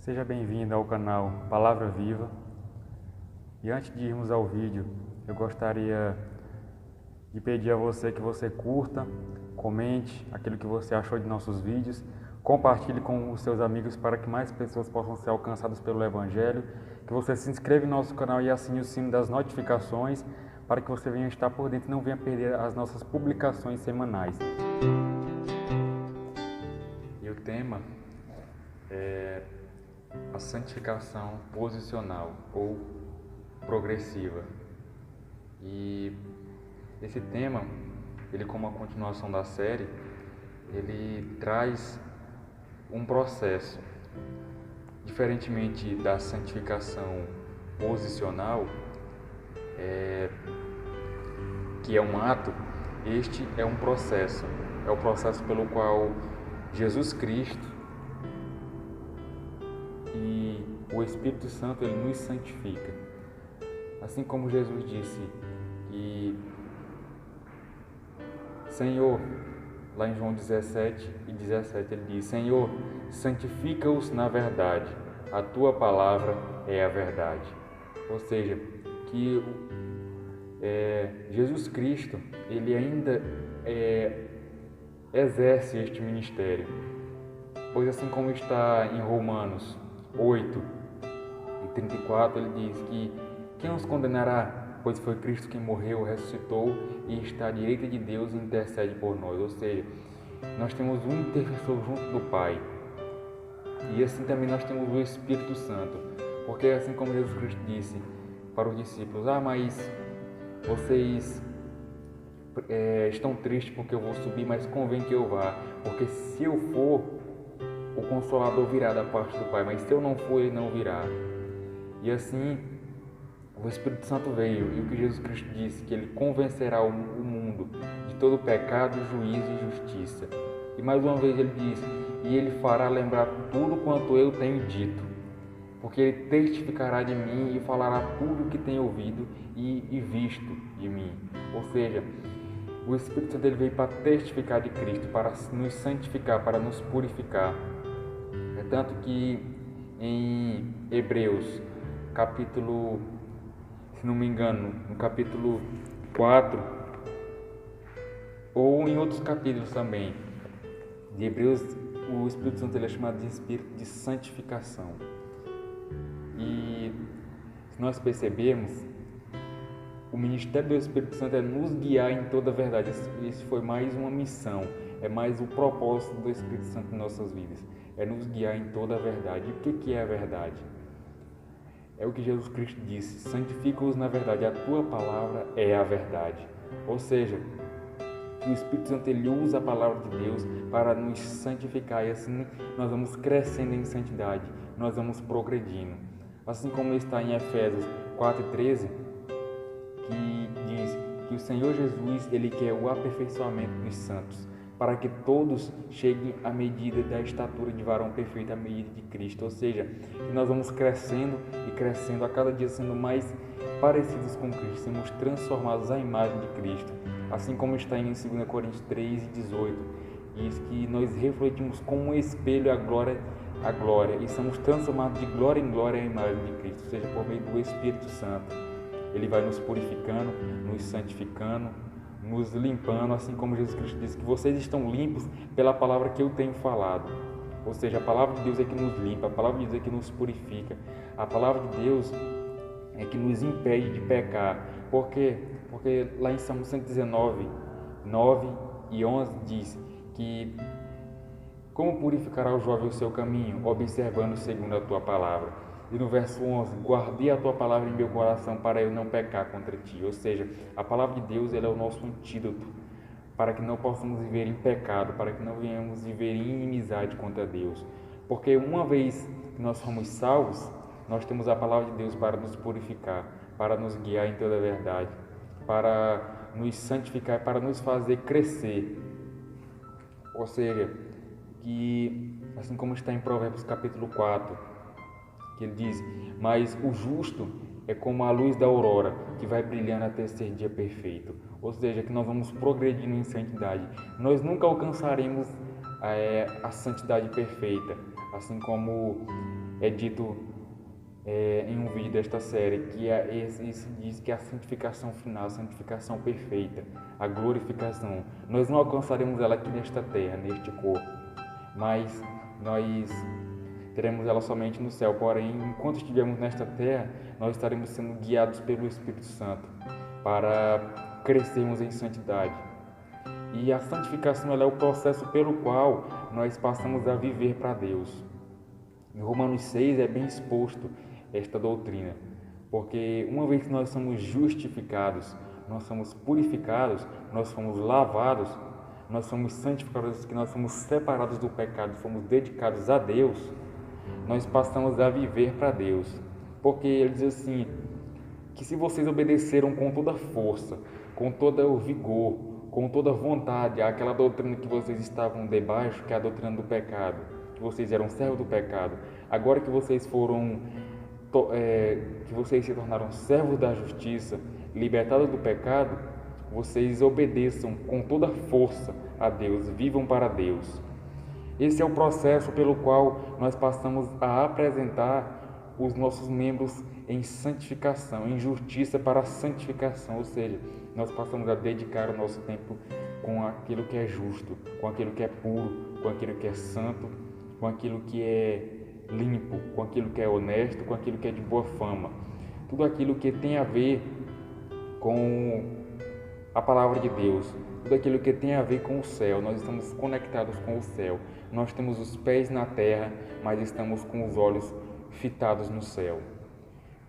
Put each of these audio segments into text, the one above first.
Seja bem-vindo ao canal Palavra Viva. E antes de irmos ao vídeo, eu gostaria de pedir a você que você curta, comente aquilo que você achou de nossos vídeos, compartilhe com os seus amigos para que mais pessoas possam ser alcançadas pelo Evangelho, que você se inscreva em nosso canal e assine o sino das notificações para que você venha estar por dentro e não venha perder as nossas publicações semanais. E o tema é a santificação posicional ou progressiva. E esse tema, ele como a continuação da série, ele traz um processo. Diferentemente da santificação posicional, que é um ato, este é um processo. É o processo pelo qual Jesus Cristo e o Espírito Santo ele nos santifica. Assim como Jesus disse que Senhor, lá em João 17:17 ele diz: Senhor, santifica-os na verdade, a tua palavra é a verdade. Ou seja, que Jesus Cristo ele ainda exerce este ministério, pois assim como está em Romanos 8:34 ele diz que quem nos condenará? Pois foi Cristo quem morreu, ressuscitou e está à direita de Deus e intercede por nós. Ou seja, nós temos um intercessor junto do Pai. E assim também nós temos o Espírito Santo. Porque assim como Jesus Cristo disse para os discípulos: mas vocês estão tristes porque eu vou subir, mas convém que eu vá. Porque se eu for, o Consolador virá da parte do Pai. Mas se eu não for, ele não virá. E assim o Espírito Santo veio, e o que Jesus Cristo disse, que ele convencerá o mundo de todo pecado, juízo e justiça. E mais uma vez ele diz: e ele fará lembrar tudo quanto eu tenho dito, porque ele testificará de mim e falará tudo o que tem ouvido e visto de mim. Ou seja, o Espírito Santo ele veio para testificar de Cristo, para nos santificar, para nos purificar. É tanto que em Hebreus, capítulo, se não me engano, no capítulo 4, ou em outros capítulos também, de Hebreus, o Espírito Santo ele é chamado de Espírito de santificação. E se nós percebermos, o ministério do Espírito Santo é nos guiar em toda a verdade. Isso foi mais uma missão, é mais o propósito do Espírito Santo em nossas vidas, é nos guiar em toda a verdade. E o que é a verdade? É o que Jesus Cristo disse: santifica-os na verdade, a tua palavra é a verdade. Ou seja, o Espírito Santo ele usa a palavra de Deus para nos santificar, e assim nós vamos crescendo em santidade, nós vamos progredindo. Assim como está em Efésios 4:13, que diz que o Senhor Jesus ele quer o aperfeiçoamento dos santos, para que todos cheguem à medida da estatura de varão perfeito, à medida de Cristo. Ou seja, que nós vamos crescendo e crescendo a cada dia, sendo mais parecidos com Cristo, sermos transformados à imagem de Cristo. Assim como está em 2 Coríntios 3:18, diz que nós refletimos como um espelho a glória e somos transformados de glória em glória à imagem de Cristo, ou seja, por meio do Espírito Santo. Ele vai nos purificando, nos santificando, nos limpando, assim como Jesus Cristo disse que vocês estão limpos pela palavra que eu tenho falado. Ou seja, a palavra de Deus é que nos limpa, a palavra de Deus é que nos purifica, a palavra de Deus é que nos impede de pecar. Por quê? Porque lá em Salmo 119:9-11 diz que como purificará o jovem o seu caminho, observando segundo a tua palavra. E no verso 11, guardei a tua palavra em meu coração para eu não pecar contra ti. Ou seja, a palavra de Deus ela é o nosso antídoto para que não possamos viver em pecado, para que não venhamos viver em inimizade contra Deus. Porque uma vez que nós somos salvos, nós temos a palavra de Deus para nos purificar, para nos guiar em toda a verdade, para nos santificar, para nos fazer crescer. Ou seja, que assim como está em Provérbios capítulo 4, que ele diz: mas o justo é como a luz da aurora, que vai brilhando até ser dia perfeito. Ou seja, que nós vamos progredindo em santidade. Nós nunca alcançaremos a santidade perfeita, assim como é dito em um vídeo desta série, que isso diz que a santificação final, a santificação perfeita, a glorificação, nós não alcançaremos ela aqui nesta terra, neste corpo, mas nós teremos ela somente no céu. Porém, enquanto estivermos nesta terra, nós estaremos sendo guiados pelo Espírito Santo para crescermos em santidade. E a santificação ela é o processo pelo qual nós passamos a viver para Deus. Em Romanos 6 é bem exposto esta doutrina, porque uma vez que nós somos justificados, nós somos purificados, nós somos lavados, nós somos santificados, que nós somos separados do pecado, fomos dedicados a Deus, nós passamos a viver para Deus. Porque ele diz assim, que se vocês obedeceram com toda a força, com todo o vigor, com toda a vontade àquela doutrina que vocês estavam debaixo, que é a doutrina do pecado, que vocês eram servos do pecado, agora que vocês que vocês se tornaram servos da justiça, libertados do pecado, vocês obedeçam com toda a força a Deus, vivam para Deus. Esse é o processo pelo qual nós passamos a apresentar os nossos membros em santificação, em justiça para a santificação, ou seja, nós passamos a dedicar o nosso tempo com aquilo que é justo, com aquilo que é puro, com aquilo que é santo, com aquilo que é limpo, com aquilo que é honesto, com aquilo que é de boa fama. Tudo aquilo que tem a ver com a palavra de Deus, tudo aquilo que tem a ver com o céu. Nós estamos conectados com o céu. Nós temos os pés na terra, mas estamos com os olhos fitados no céu.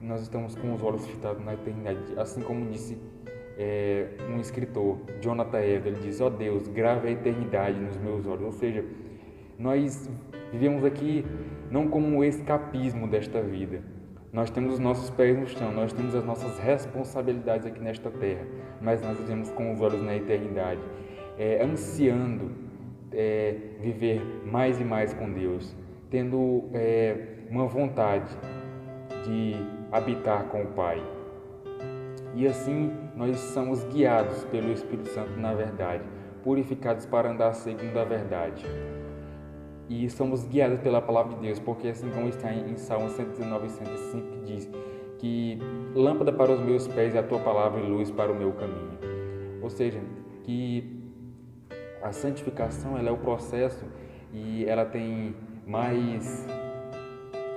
Nós estamos com os olhos fitados na eternidade. Assim como disse um escritor, Jonathan Edwards, ele diz: ó Deus, grave a eternidade nos meus olhos. Ou seja, nós vivemos aqui não como um escapismo desta vida. Nós temos os nossos pés no chão, nós temos as nossas responsabilidades aqui nesta terra, mas nós vivemos com os olhos na eternidade, ansiando viver mais e mais com Deus, tendo uma vontade de habitar com o Pai. E assim nós somos guiados pelo Espírito Santo na verdade, purificados para andar segundo a verdade. E somos guiados pela palavra de Deus, porque assim como está em Salmo 119 e 105, que diz que lâmpada para os meus pés é a tua palavra e luz para o meu caminho. Ou seja, que a santificação ela é o processo e ela tem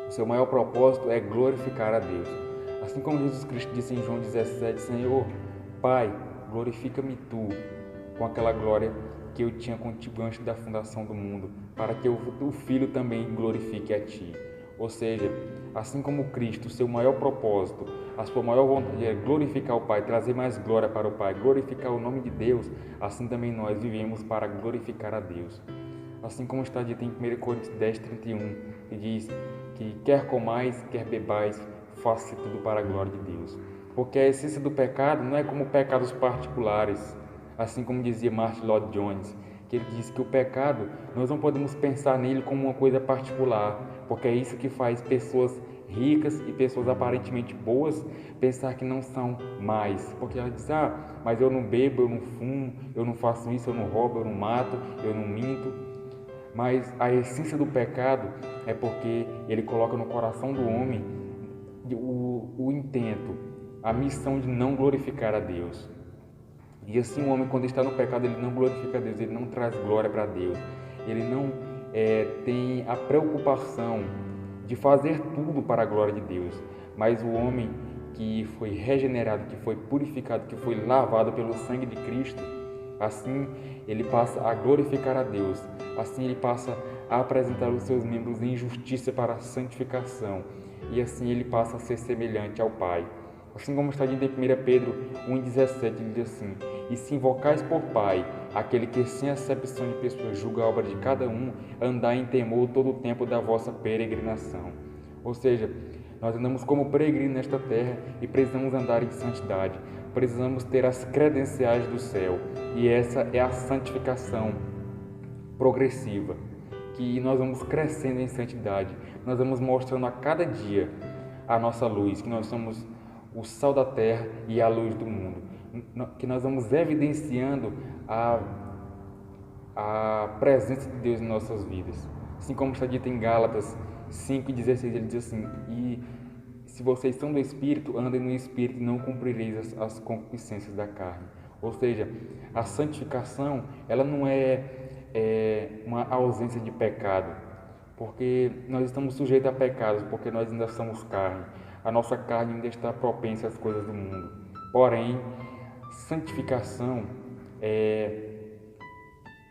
o seu maior propósito é glorificar a Deus. Assim como Jesus Cristo disse em João 17, Senhor, Pai, glorifica-me tu com aquela glória que eu tinha contigo antes da fundação do mundo, para que o Filho também glorifique a ti. Ou seja, assim como Cristo, o seu maior propósito, a sua maior vontade é glorificar o Pai, trazer mais glória para o Pai, glorificar o nome de Deus, assim também nós vivemos para glorificar a Deus. Assim como está dito em 1 Coríntios 10, 31, que diz que quer comais, quer bebais, faça tudo para a glória de Deus. Porque a essência do pecado não é como pecados particulares, assim como dizia Martin Lloyd Jones, que ele diz que o pecado, nós não podemos pensar nele como uma coisa particular, porque é isso que faz pessoas ricas e pessoas aparentemente boas pensar que não são mais, porque ela diz, mas eu não bebo, eu não fumo, eu não faço isso, eu não roubo, eu não mato, eu não minto. Mas a essência do pecado é porque ele coloca no coração do homem o intento, a missão de não glorificar a Deus. E assim o homem, quando está no pecado, ele não glorifica a Deus, ele não traz glória para Deus, ele não tem a preocupação de fazer tudo para a glória de Deus. Mas o homem que foi regenerado, que foi purificado, que foi lavado pelo sangue de Cristo, assim ele passa a glorificar a Deus, assim ele passa a apresentar os seus membros em justiça para a santificação, e assim ele passa a ser semelhante ao Pai. Assim como está dito em 1 Pedro 1,17, ele diz assim: e se invocais por Pai, aquele que sem acepção de pessoas julga a obra de cada um, andai em temor todo o tempo da vossa peregrinação. Ou seja, nós andamos como peregrinos nesta terra e precisamos andar em santidade, precisamos ter as credenciais do céu, e essa é a santificação progressiva, que nós vamos crescendo em santidade, nós vamos mostrando a cada dia a nossa luz, que nós somos o sal da terra e a luz do mundo, que nós vamos evidenciando a presença de Deus em nossas vidas. Assim como está dito em Gálatas, 5:16, ele diz assim: e se vocês são do Espírito, andem no Espírito e não cumprireis as concupiscências da carne. Ou seja, a santificação, ela não é uma ausência de pecado, porque nós estamos sujeitos a pecados, porque nós ainda somos carne. A nossa carne ainda está propensa às coisas do mundo. Porém, santificação é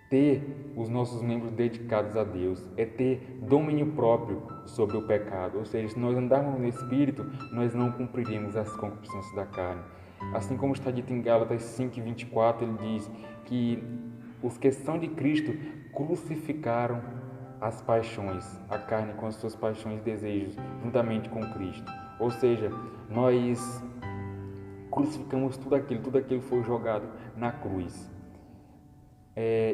ter os nossos membros dedicados a Deus, é ter domínio próprio sobre o pecado. Ou seja, se nós andarmos no Espírito, nós não cumpriremos as concupiscências da carne. Assim como está dito em Gálatas 5:24, ele diz que os que são de Cristo crucificaram as paixões, a carne com as suas paixões e desejos, juntamente com Cristo. Ou seja, nós crucificamos tudo aquilo foi jogado na cruz.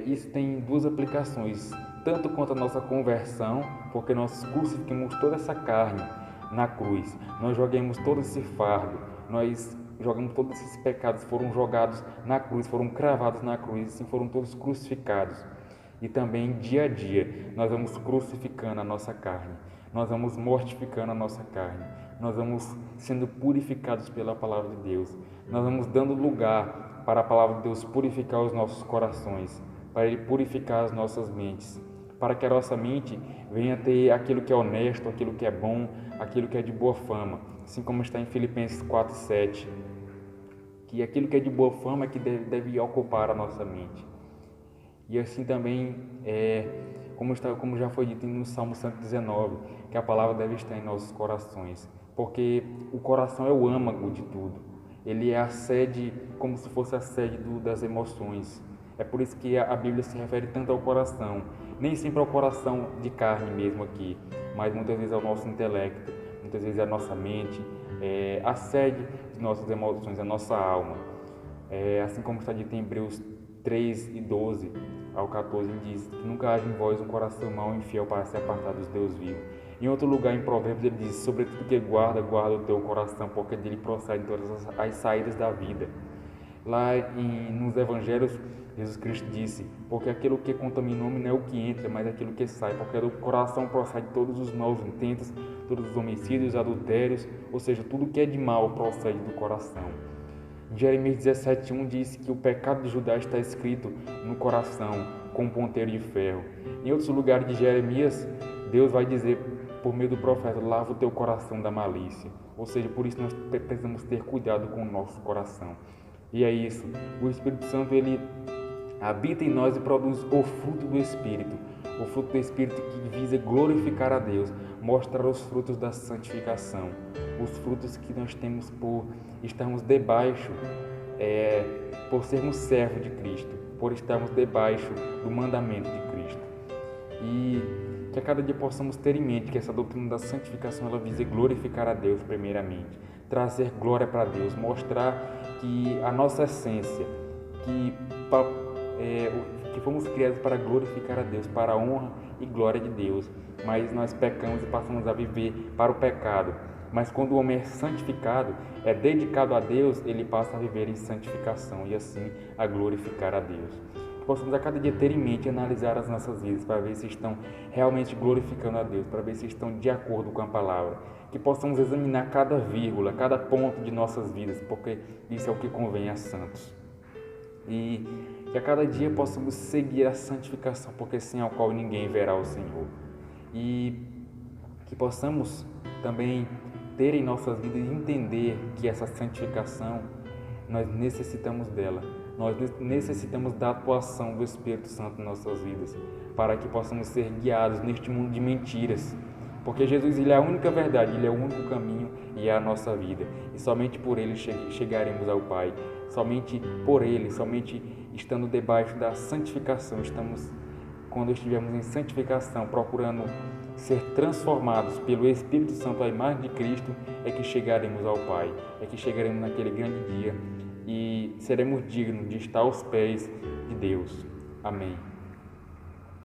Isso tem duas aplicações, tanto quanto a nossa conversão, porque nós crucificamos toda essa carne na cruz, nós jogamos todo esse fardo, nós jogamos todos esses pecados, foram jogados na cruz, foram cravados na cruz, assim foram todos crucificados. E também dia a dia nós vamos crucificando a nossa carne, nós vamos mortificando a nossa carne, nós vamos sendo purificados pela palavra de Deus, nós vamos dando lugar para a palavra de Deus purificar os nossos corações, para Ele purificar as nossas mentes, para que a nossa mente venha ter aquilo que é honesto, aquilo que é bom, aquilo que é de boa fama, assim como está em Filipenses 4:7, que aquilo que é de boa fama é que deve ocupar a nossa mente. E assim também, como já foi dito no Salmo 119, que a palavra deve estar em nossos corações, porque o coração é o âmago de tudo. Ele é a sede, como se fosse a sede das emoções. É por isso que a Bíblia se refere tanto ao coração, nem sempre ao coração de carne mesmo aqui, mas muitas vezes ao nosso intelecto, muitas vezes à nossa mente, a sede de nossas emoções, a nossa alma. Assim como está dito em Hebreus 3:12 ao 14, diz que nunca haja em vós um coração mau e infiel para se apartar dos Deus vivos. Em outro lugar, em Provérbios, ele diz: sobretudo que guarda o teu coração, porque dele procedem todas as saídas da vida. Lá nos Evangelhos, Jesus Cristo disse: porque aquilo que contamina o homem não é o que entra, mas aquilo que sai, porque do coração procede todos os maus intentos, todos os homicídios, adultérios, ou seja, tudo que é de mal procede do coração. Em Jeremias 17:1 diz que o pecado de Judá está escrito no coração, com um ponteiro de ferro. Em outros lugares de Jeremias, Deus vai dizer por meio do profeta: lava o teu coração da malícia. Ou seja, por isso nós precisamos ter cuidado com o nosso coração. E é isso, o Espírito Santo, ele habita em nós e produz o fruto do Espírito. O fruto do Espírito que visa glorificar a Deus, mostrar os frutos da santificação, os frutos que nós temos por estarmos debaixo, por sermos servos de Cristo, por estarmos debaixo do mandamento de Cristo. E que a cada dia possamos ter em mente que essa doutrina da santificação, ela visa glorificar a Deus primeiramente, trazer glória para Deus, mostrar que a nossa essência, que fomos criados para glorificar a Deus, para a honra e glória de Deus, mas nós pecamos e passamos a viver para o pecado. Mas quando o homem é santificado, é dedicado a Deus, ele passa a viver em santificação e assim a glorificar a Deus. Que possamos a cada dia ter em mente e analisar as nossas vidas para ver se estão realmente glorificando a Deus, para ver se estão de acordo com a palavra. Que possamos examinar cada vírgula, cada ponto de nossas vidas, porque isso é o que convém a santos. E que a cada dia possamos seguir a santificação, porque sem a qual ninguém verá o Senhor. E que possamos também ter em nossas vidas e entender que essa santificação, nós necessitamos dela. Nós necessitamos da atuação do Espírito Santo em nossas vidas, para que possamos ser guiados neste mundo de mentiras. Porque Jesus, ele é a única verdade, ele é o único caminho e é a nossa vida. E somente por ele chegaremos ao Pai. Somente por ele, somente estando debaixo da santificação, quando estivermos em santificação, procurando ser transformados pelo Espírito Santo à imagem de Cristo, é que chegaremos ao Pai, é que chegaremos naquele grande dia e seremos dignos de estar aos pés de Deus. Amém.